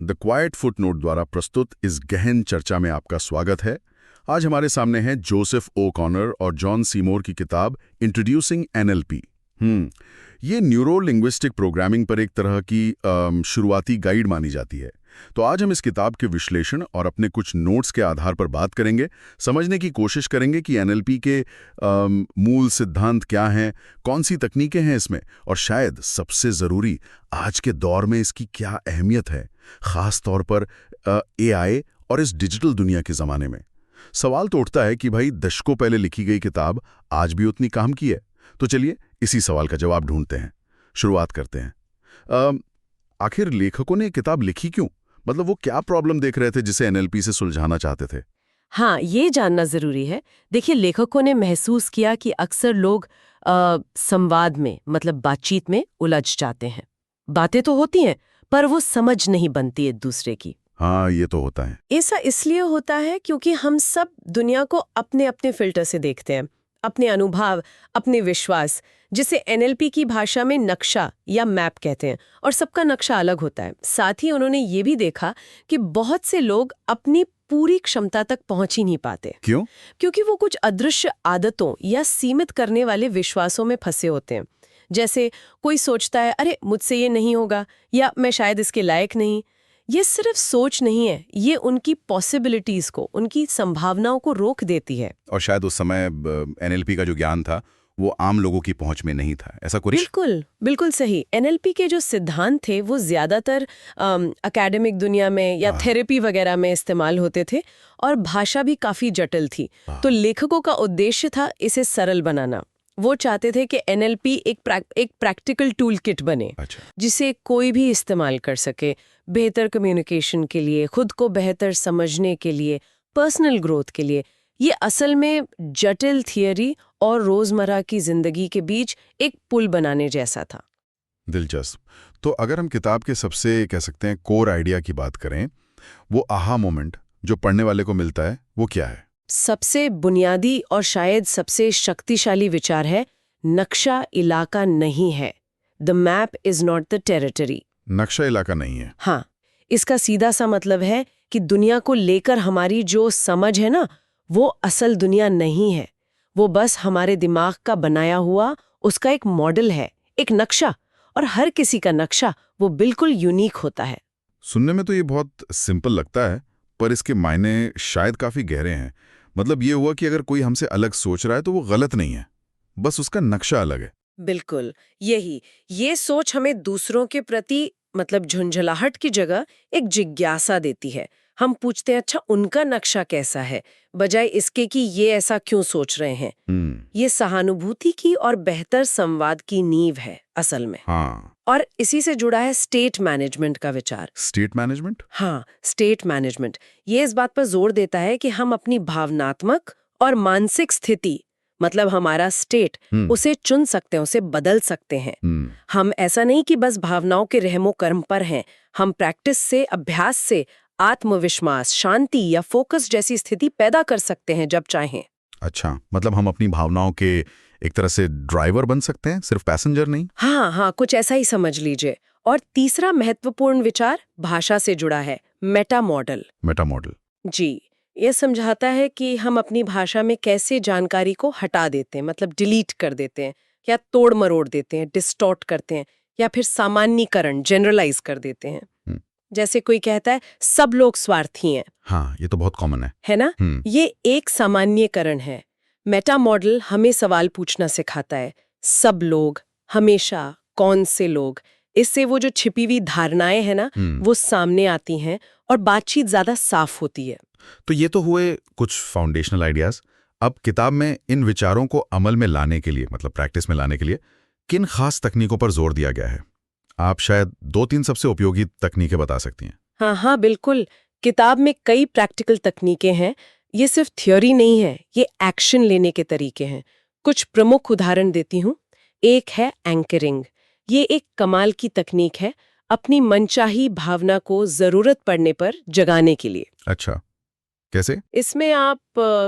The quite footnote द्वारा प्रस्तुत इस गहन चर्चा में आपका स्वागत है। आज हमारे सामने है जोसेफ ओ कॉनर और जॉन सीमोर की किताब इंट्रोड्यूसिंग एनएलपी। ये न्यूरो लिंग्विस्टिक प्रोग्रामिंग पर एक तरह की शुरुआती गाइड मानी जाती है। तो आज हम इस किताब के विश्लेषण और अपने कुछ नोट्स के आधार पर बात करेंगे, समझने की कोशिश करेंगे कि एनएलपी के मूल सिद्धांत क्या हैं, कौन सी तकनीकें हैं इसमें, और शायद सबसे ज़रूरी आज के दौर में इसकी क्या अहमियत है, ख़ास तौर पर एआई और इस डिजिटल दुनिया के ज़माने में। सवाल तो उठता है कि भाई दशकों पहले लिखी गई किताब आज भी उतनी काम की है। तो चलिए इसी सवाल का जवाब ढूंढते हैं, शुरुआत करते हैं। आखिर लेखकों ने किताब लिखी क्यों? मतलब वो क्या प्रॉब्लम देख रहे थे जिसे एनएलपी से सुलझाना चाहते थे? हाँ, ये जानना जरूरी है। देखिए, लेखकों ने महसूस किया कि अक्सर लोग संवाद में मतलब बातचीत में उलझ जाते हैं। बातें तो होती हैं पर वो समझ नहीं बनती एक दूसरे की। हाँ, ये तो होता है। ऐसा इसलिए होता है क्योंकि हम सब दुनिया को अपने अपने फिल्टर से देखते हैं, अपने अनुभव, अपने विश्वास, जिसे एनएलपी की भाषा में नक्शा या मैप कहते हैं, और सबका नक्शा अलग होता है। साथ ही उन्होंने ये भी देखा कि बहुत से लोग अपनी पूरी क्षमता तक पहुंच ही नहीं पाते। क्यों? क्योंकि वो कुछ अदृश्य आदतों या सीमित करने वाले विश्वासों में फंसे होते हैं। जैसे कोई सोचता है, अरे मुझसे ये नहीं होगा, या मैं शायद इसके लायक नहीं। ये सिर्फ सोच नहीं है, ये उनकी पॉसिबिलिटीज को, उनकी संभावनाओं को रोक देती है। और शायद उस समय एनएलपी का जो ज्ञान था वो आम लोगों की पहुंच में नहीं था, ऐसा कुछ? बिल्कुल बिल्कुल सही। एनएलपी के जो सिद्धांत थे वो ज्यादातर एकेडमिक दुनिया में या थेरेपी वगैरह में इस्तेमाल होते थे, और भाषा भी काफी जटिल थी। तो लेखकों का उद्देश्य था इसे सरल बनाना। वो चाहते थे कि एनएलपी एक प्रैक्टिकल टूल किट बने। अच्छा। जिसे कोई भी इस्तेमाल कर सके, बेहतर कम्युनिकेशन के लिए, खुद को बेहतर समझने के लिए, पर्सनल ग्रोथ के लिए। ये असल में जटिल थियरी और रोजमर्रा की जिंदगी के बीच एक पुल बनाने जैसा था। दिलचस्प। तो अगर हम किताब के सबसे कह सकते हैं कोर आइडिया की बात करें, वो आहा मोमेंट जो पढ़ने वाले को मिलता है वो क्या है? सबसे बुनियादी और शायद सबसे शक्तिशाली विचार है, नक्शा इलाका नहीं है। The map is not the territory. नक्शा इलाका नहीं है। हाँ, इसका सीधा सा मतलब है कि दुनिया को लेकर हमारी जो समझ है ना, वो असल दुनिया नहीं है। वो बस हमारे दिमाग का बनाया हुआ उसका एक मॉडल है, एक नक्शा। और हर किसी का नक्शा वो बिल्कुल यूनिक होता है। सुनने में तो ये बहुत सिंपल लगता है, पर इसके मायने शायद काफी गहरे हैं। मतलब ये हुआ कि अगर कोई हमसे अलग सोच रहा है तो वो गलत नहीं है, बस उसका नक्शा अलग है। बिल्कुल यही। ये सोच हमें दूसरों के प्रति मतलब झुंझलाहट की जगह एक जिज्ञासा देती है। हम पूछते हैं, अच्छा उनका नक्शा कैसा है, बजाय इसके कि ये ऐसा क्यों सोच रहे हैं। ये सहानुभूति की और बेहतर संवाद की नींव है असल में। हाँ। और इसी से जुड़ा है स्टेट मैनेजमेंट का विचार। State management? हाँ, स्टेट मैनेजमेंट ये इस बात पर जोर देता है कि हम अपनी भावनात्मक और मानसिक स्थिति, मतलब हमारा स्टेट, उसे चुन सकते हैं, उसे बदल सकते हैं। हम ऐसा नहीं कि बस भावनाओं के रहमो कर्म पर हैं। हम प्रैक्टिस से, अभ्यास से आत्मविश्वास, शांति या फोकस जैसी स्थिति पैदा कर सकते हैं जब चाहें। अच्छा, मतलब हम अपनी भावनाओं के एक तरह से ड्राइवर बन सकते हैं, सिर्फ पैसेंजर नहीं? हाँ, कुछ ऐसा ही समझ लीजिए। और तीसरा महत्वपूर्ण विचार भाषा से जुड़ा है, मेटा मॉडल। Meta model? जी, ये समझाता है कि हम अपनी भाषा में कैसे जानकारी को हटा देते हैं, मतलब डिलीट कर देते हैं, या तोड़ मरोड़ देते हैं, डिस्टॉर्ट करते हैं, या फिर सामान्यीकरण, जनरलाइज कर देते हैं। जैसे कोई कहता है सब लोग स्वार्थी हैं। हाँ, ये तो बहुत कॉमन है ना? ये एक सामान्यीकरण है। मेटा मॉडल हमें सवाल पूछना सिखाता है, सब लोग, हमेशा, कौन से लोग। इससे वो जो छिपी हुई धारणाएं हैं ना, वो सामने आती हैं और बातचीत ज्यादा साफ होती है। तो ये तो हुए कुछ फाउंडेशनल आइडियाज। अब किताब में इन विचारों को अमल में लाने के लिए, मतलब प्रैक्टिस में लाने के लिए, किन खास तकनीकों पर जोर दिया गया है? आप शायद 2-3 सबसे उपयोगी तकनीकें बता सकती हैं। हाँ, बिल्कुल। किताब में कई प्रैक्टिकल तकनीकें हैं। ये सिर्फ थ्योरी नहीं है, ये एक्शन लेने के तरीके हैं। कुछ प्रमुख उदाहरण देती हूँ। एक है एंकरिंग। ये एक कमाल की तकनीक है अपनी मनचाही भावना को जरूरत पड़ने पर जगाने के लिए। अच्छा, कैसे? इसमें आप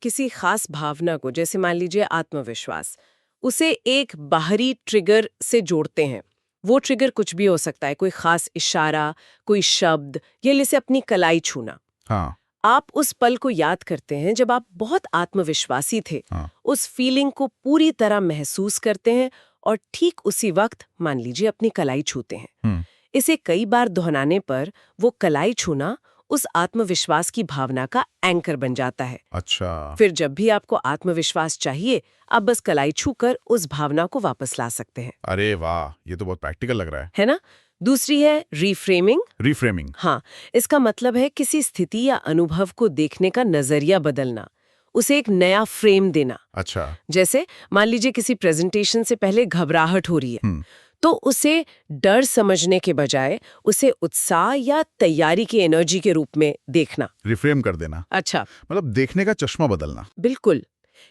किसी खास भावना को, जैसे मान लीजिए आत्मविश्वास, उसे एक बाहरी ट्रिगर से जोड़ते हैं। वो ट्रिगर कुछ भी हो सकता है, कोई खास इशारा, कोई शब्द, या जैसे अपनी कलाई छूना। हाँ। आप उस पल को याद करते हैं जब आप बहुत आत्मविश्वासी थे। हाँ। उस फीलिंग को पूरी तरह महसूस करते हैं और ठीक उसी वक्त मान लीजिए अपनी कलाई छूते हैं। इसे कई बार दोहराने पर वो कलाई छूना उस आत्मविश्वास की भावना का एंकर बन जाता है। अच्छा। फिर जब भी आपको आत्मविश्वास चाहिए, आप बस कलाई छूकर उस भावना को वापस ला सकते हैं। अरे वाह, ये तो बहुत प्रैक्टिकल लग रहा है ना? दूसरी है रीफ्रेमिंग। रिफ्रेमिंग। हाँ, इसका मतलब है किसी स्थिति या अनुभव को देखने का नजरिया बदलना, उसे एक नया फ्रेम देना। अच्छा। जैसे मान लीजिए किसी प्रेजेंटेशन से पहले घबराहट हो रही है, तो उसे डर समझने के बजाय उसे उत्साह या तैयारी की एनर्जी के रूप में देखना। रिफ्रेम कर देना। अच्छा, मतलब देखने का चश्मा बदलना। बिल्कुल।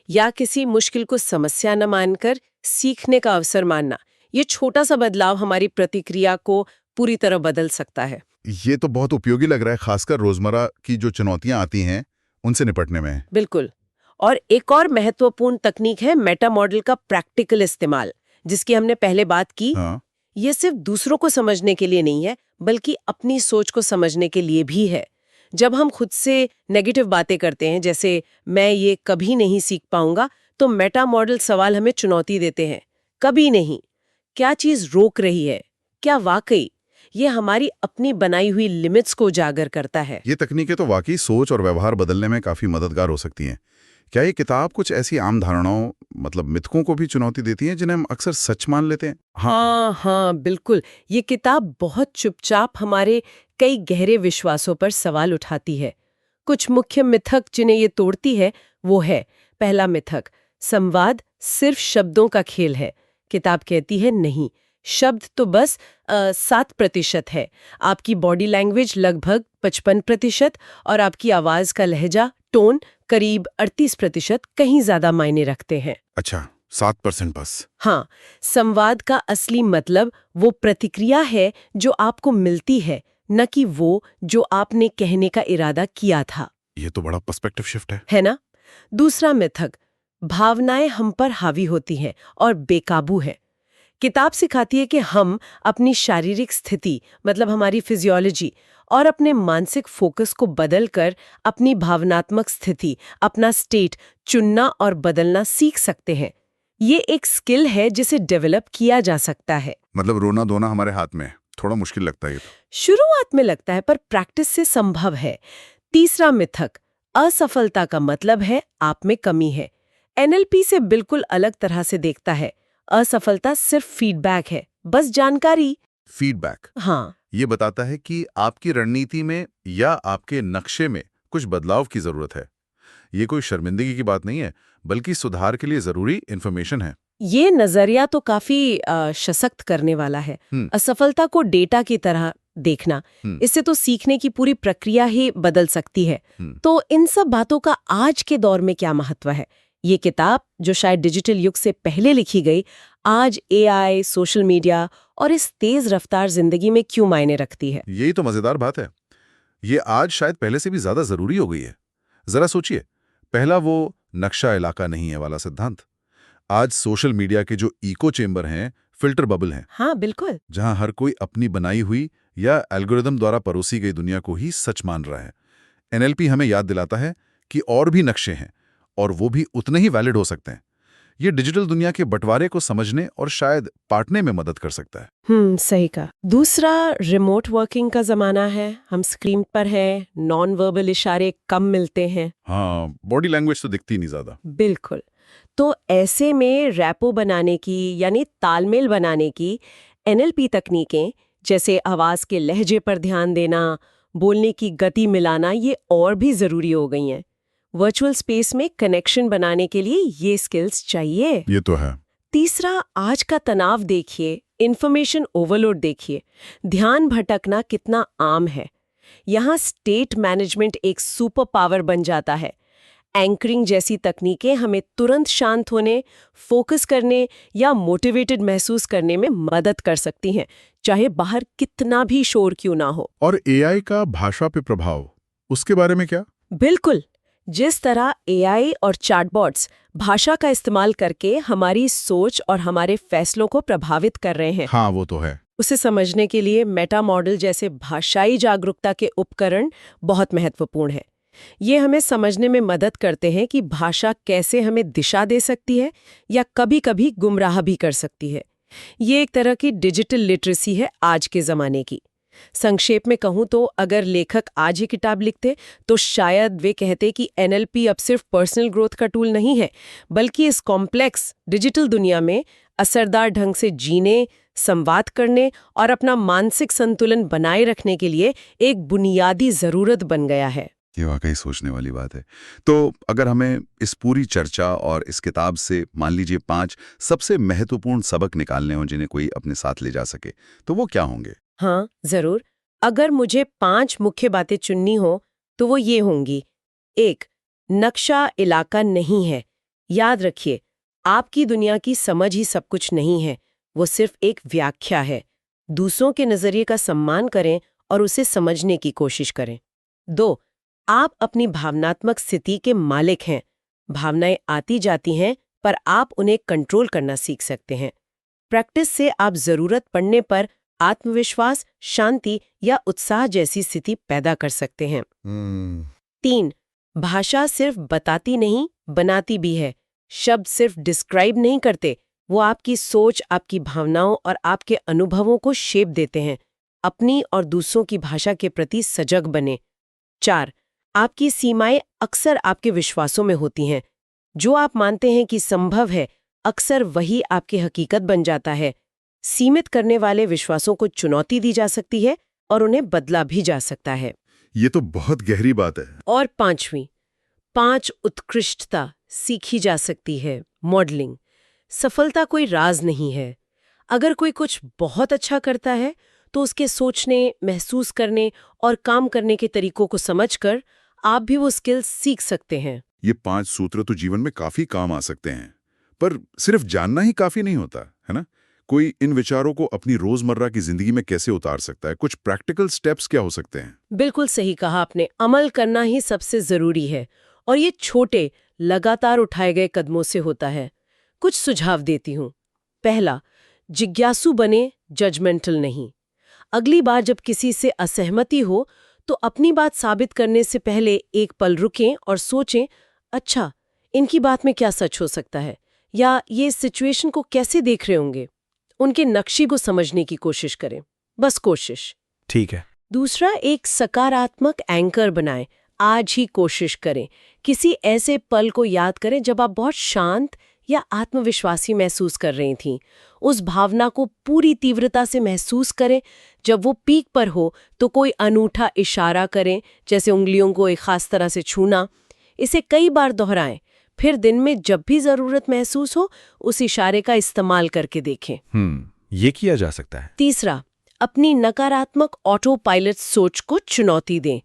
या किसी मुश्किल को समस्या न मानकर सीखने का अवसर मानना, ये छोटा सा बदलाव हमारी प्रतिक्रिया को पूरी तरह बदल सकता है। ये तो बहुत उपयोगी लग रहा है, खासकर रोजमर्रा की जो चुनौतियां आती हैं उनसे निपटने में। बिल्कुल। और एक और महत्वपूर्ण तकनीक है मेटा मॉडल का प्रैक्टिकल इस्तेमाल, जिसकी हमने पहले बात की। हाँ। ये सिर्फ दूसरों को समझने के लिए नहीं है, बल्कि अपनी सोच को समझने के लिए भी है। जब हम खुद से नेगेटिव बातें करते हैं, जैसे मैं ये कभी नहीं सीख पाऊंगा, तो मेटा मॉडल सवाल हमें चुनौती देते हैं। कभी नहीं, क्या चीज रोक रही है? क्या वाकई ये हमारी अपनी बनाई हुई लिमिट्स को उजागर करता है? ये तकनीकें तो वाकई सोच और व्यवहार बदलने में काफी मददगार हो सकती हैं। क्या ये किताब कुछ ऐसी आम धारणाओं, मतलब मिथकों को भी चुनौती देती है जिन्हें हम अक्सर सच मान लेते हैं? हाँ, बिल्कुल। ये किताब बहुत चुपचाप हमारे कई गहरे विश्वासों पर सवाल उठाती है। कुछ मुख्य मिथक जिन्हें ये तोड़ती है वो है, पहला मिथक, संवाद सिर्फ शब्दों का खेल है। किताब कहती है नहीं, शब्द तो बस 7% है, आपकी बॉडी लैंग्वेज लगभग 55% और आपकी आवाज का लहजा, टोन करीब 38% कहीं ज्यादा मायने रखते हैं। अच्छा, 7% बस। हाँ, संवाद का असली मतलब वो प्रतिक्रिया है जो आपको मिलती है, न कि वो जो आपने कहने का इरादा किया था। ये तो बड़ा पर्सपेक्टिव शिफ्ट है ना? दूसरा मिथक, भावनाएं हम पर हावी होती हैं और बेकाबू है। किताब सिखाती है कि हम अपनी शारीरिक स्थिति, मतलब हमारी फिजियोलॉजी, और अपने मानसिक फोकस को बदलकर अपनी भावनात्मक स्थिति, अपना स्टेट चुनना और बदलना सीख सकते हैं। ये एक स्किल है जिसे डेवलप किया जा सकता है। मतलब रोना धोना हमारे हाथ में, थोड़ा मुश्किल लगता है ये तो। शुरुआत में लगता है, पर प्रैक्टिस से संभव है। तीसरा मिथक, असफलता का मतलब है आप में कमी है। एनएलपी से बिल्कुल अलग तरह से देखता है। असफलता सिर्फ फीडबैक है, बस जानकारी। फीडबैक। हाँ, ये बताता है कि आपकी रणनीति में या आपके नक्शे में कुछ बदलाव की जरूरत है। ये कोई शर्मिंदगी की बात नहीं है, बल्कि सुधार के लिए जरूरी इंफॉर्मेशन है। ये नजरिया तो काफी सशक्त करने वाला है। असफलता को डेटा की तरह देखना, इससे तो सीखने की पूरी प्रक्रिया ही बदल सकती है। तो इन सब बातों का आज के दौर में क्या महत्व है? ये किताब, जो शायद डिजिटल युग से पहले लिखी गई, आज एआई, सोशल मीडिया और इस तेज रफ्तार जिंदगी में क्यों मायने रखती है? यही तो मजेदार बात है। ये आज शायद पहले से भी ज्यादा जरूरी हो गई है। जरा सोचिए, पहला वो नक्शा इलाका नहीं है वाला सिद्धांत, आज सोशल मीडिया के जो इको चेंबर हैं, फिल्टर बबल हैं। हाँ, बिल्कुल। जहां हर कोई अपनी बनाई हुई या एल्गोरिदम द्वारा परोसी गई दुनिया को ही सच मान रहा है। एनएलपी हमें याद दिलाता है कि और भी नक्शे हैं, और वो भी उतने ही वैलिड हो सकते हैं। ये डिजिटल दुनिया के बंटवारे को समझने और शायद पाटने में मदद कर सकता है। सही कहा। दूसरा, रिमोट वर्किंग का जमाना है। हम स्क्रीन पर हैं, नॉन वर्बल इशारे कम मिलते हैं। हाँ, बॉडी लैंग्वेज तो दिखती नहीं ज्यादा। बिल्कुल। तो ऐसे में रैपो बनाने की, यानी तालमेल बनाने की एनएलपी तकनीकें, जैसे आवाज के लहजे पर ध्यान देना, बोलने की गति मिलाना, ये और भी जरूरी हो गई हैं। वर्चुअल स्पेस में कनेक्शन बनाने के लिए ये स्किल्स चाहिए। ये तो है। तीसरा, आज का तनाव देखिए, इंफॉर्मेशन ओवरलोड देखिए, ध्यान भटकना कितना आम है। यहाँ स्टेट मैनेजमेंट एक सुपर पावर बन जाता है। एंकरिंग जैसी तकनीकें हमें तुरंत शांत होने, फोकस करने या मोटिवेटेड महसूस करने में मदद कर सकती हैं, चाहे बाहर कितना भी शोर क्यों ना हो। और एआई का भाषा पे प्रभाव, उसके बारे में क्या? बिल्कुल। जिस तरह एआई और चैटबॉट्स भाषा का इस्तेमाल करके हमारी सोच और हमारे फैसलों को प्रभावित कर रहे हैं। हाँ, वो तो है। उसे समझने के लिए मेटा मॉडल जैसे भाषाई जागरूकता के उपकरण बहुत महत्वपूर्ण है। ये हमें समझने में मदद करते हैं कि भाषा कैसे हमें दिशा दे सकती है या कभी-कभी गुमराह भी कर सकती है। ये एक तरह की डिजिटल लिटरेसी है आज के ज़माने की। संक्षेप में कहूँ तो अगर लेखक आज ही किताब लिखते तो शायद वे कहते कि एनएलपी अब सिर्फ पर्सनल ग्रोथ का टूल नहीं है, बल्कि इस कॉम्प्लेक्स डिजिटल दुनिया में असरदार ढंग से जीने, संवाद करने और अपना मानसिक संतुलन बनाए रखने के लिए एक बुनियादी ज़रूरत बन गया है। ये वाकई सोचने वाली बात है। तो अगर हमें इस पूरी चर्चा और इस किताब से मान लीजिए 5 सबसे महत्वपूर्ण सबक निकालने हों जिन्हें कोई अपने साथ ले जा सके, तो वो क्या होंगे? हाँ, जरूर। अगर मुझे 5 मुख्य बातें चुननी हो तो वो ये होंगी। 1. नक्शा इलाका नहीं है। याद रखिए, आपकी दुनिया की समझ ही सब कुछ नहीं है, वो सिर्फ एक व्याख्या है। दूसरों के नजरिए का सम्मान करें और उसे समझने की कोशिश करें। 2. आप अपनी भावनात्मक स्थिति के मालिक हैं। भावनाएं आती जाती हैं, पर आप उन्हें कंट्रोल करना सीख सकते हैं। प्रैक्टिस से आप जरूरत पड़ने पर आत्मविश्वास, शांति या उत्साह जैसी स्थिति पैदा कर सकते हैं। 3. भाषा सिर्फ बताती नहीं, बनाती भी है। शब्द सिर्फ डिस्क्राइब नहीं करते, वो आपकी सोच, आपकी भावनाओं और आपके अनुभवों को शेप देते हैं। अपनी और दूसरों की भाषा के प्रति सजग बने। 4. आपकी सीमाएं अक्सर आपके विश्वासों में होती हैं। जो आप मानते हैं कि संभव है, अक्सर वही आपकी हकीकत बन जाता है। सीमित करने वाले विश्वासों को चुनौती दी जा सकती है और उन्हें बदला भी जा सकता है। ये तो बहुत गहरी बात है। और 5वीं, 5 उत्कृष्टता सीखी जा सकती है। मॉडलिंग। सफलता कोई राज नहीं है। अगर कोई कुछ बहुत अच्छा करता है तो उसके सोचने, महसूस करने और काम करने के तरीकों को समझकर आप भी वो स्किल्स सीख सकते हैं। ये 5 सूत्र तो जीवन में काफी काम आ सकते हैं, पर सिर्फ जानना ही काफी नहीं होता, है ना? कोई इन विचारों को अपनी रोजमर्रा की जिंदगी में कैसे उतार सकता है? कुछ प्रैक्टिकल स्टेप्स क्या हो सकते हैं? बिल्कुल सही कहा आपने। अमल करना ही सबसे जरूरी है और ये छोटे, लगातार उठाए गए कदमों से होता है। कुछ सुझाव देती हूँ। पहला, जिज्ञासु बने, जजमेंटल नहीं। अगली बार जब किसी से असहमति हो तो अपनी बात साबित करने से पहले एक पल रुकें और सोचें, अच्छा, इनकी बात में क्या सच हो सकता है, या ये सिचुएशन को कैसे देख रहे होंगे। उनके नक्शे को समझने की कोशिश करें, बस कोशिश। ठीक है। दूसरा, एक सकारात्मक एंकर बनाएं। आज ही कोशिश करें। किसी ऐसे पल को याद करें जब आप बहुत शांत या आत्मविश्वासी महसूस कर रही थीं। उस भावना को पूरी तीव्रता से महसूस करें। जब वो पीक पर हो तो कोई अनूठा इशारा करें, जैसे उंगलियों को एक खास तरह से छूना। इसे कई बार दोहराएं। फिर दिन में जब भी जरूरत महसूस हो, उस इशारे का इस्तेमाल करके देखें। ये किया जा सकता है। तीसरा, अपनी नकारात्मक ऑटो पायलट सोच को चुनौती दें।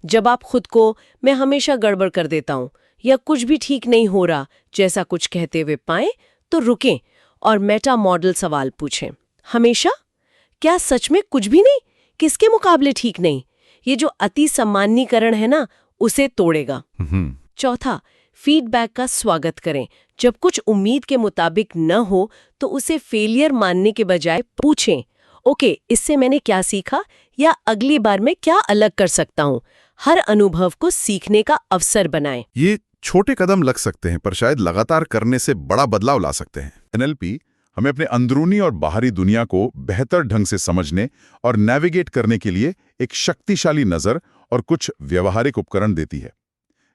जब आप खुद को मैं हमेशा गड़बड़ कर देता हूं या कुछ भी ठीक नहीं हो रहा जैसा कुछ कहते हुए पाएं, तो रुकें और मेटा मॉडल सवाल पूछें। हमेशा? क्या सच में कुछ भी नहीं? किसके मुकाबले ठीक नहीं? ये जो अति सम्मानीकरण है ना, उसे तोड़ेगा। चौथा, फीडबैक का स्वागत करें। जब कुछ उम्मीद के मुताबिक न हो तो उसे फेलियर मानने के बजाय पूछें, ओके, इससे मैंने क्या सीखा या अगली बार मैं क्या अलग कर सकता हूँ। हर अनुभव को सीखने का अवसर बनाएं। ये छोटे कदम लग सकते हैं, पर शायद लगातार करने से बड़ा बदलाव ला सकते हैं। एनएलपी हमें अपने अंदरूनी और बाहरी दुनिया को बेहतर ढंग से समझने और नेविगेट करने के लिए एक शक्तिशाली नज़र और कुछ व्यवहारिक उपकरण देती है।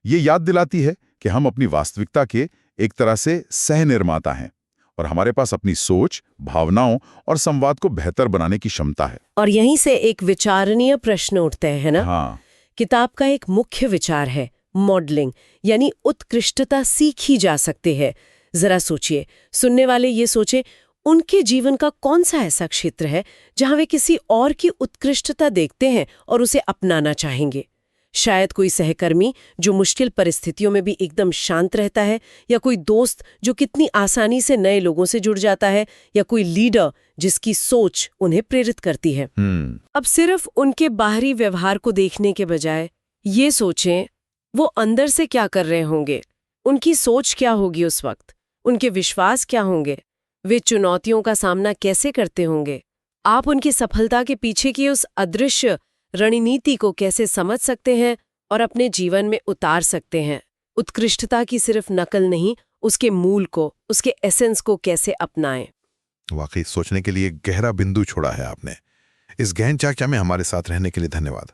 ये याद दिलाती है कि हम अपनी वास्तविकता के एक तरह से सह निर्माता हैं और हमारे पास अपनी सोच, भावनाओं और संवाद को बेहतर बनाने की क्षमता है। और यहीं से एक विचारणीय प्रश्न उठते हैं ना। हाँ। किताब का एक मुख्य विचार है मॉडलिंग, यानी उत्कृष्टता सीखी जा सकती है। जरा सोचिए, सुनने वाले ये सोचे, उनके जीवन का कौन सा ऐसा क्षेत्र है जहां वे किसी और की उत्कृष्टता देखते हैं और उसे अपनाना चाहेंगे। शायद कोई सहकर्मी जो मुश्किल परिस्थितियों में भी एकदम शांत रहता है, या कोई दोस्त जो कितनी आसानी से नए लोगों से जुड़ जाता है, या कोई लीडर जिसकी सोच उन्हें प्रेरित करती है। अब सिर्फ उनके बाहरी व्यवहार को देखने के बजाय ये सोचें, वो अंदर से क्या कर रहे होंगे, उनकी सोच क्या होगी उस वक्त, उनके विश्वास क्या होंगे, वे चुनौतियों का सामना कैसे करते होंगे। आप उनकी सफलता के पीछे की उस अदृश्य रणनीति को कैसे समझ सकते हैं और अपने जीवन में उतार सकते हैं? उत्कृष्टता की सिर्फ नकल नहीं, उसके मूल को, उसके एसेंस को कैसे अपनाएं? वाकई सोचने के लिए गहरा बिंदु छोड़ा है आपने। इस गहन चर्चा में हमारे साथ रहने के लिए धन्यवाद।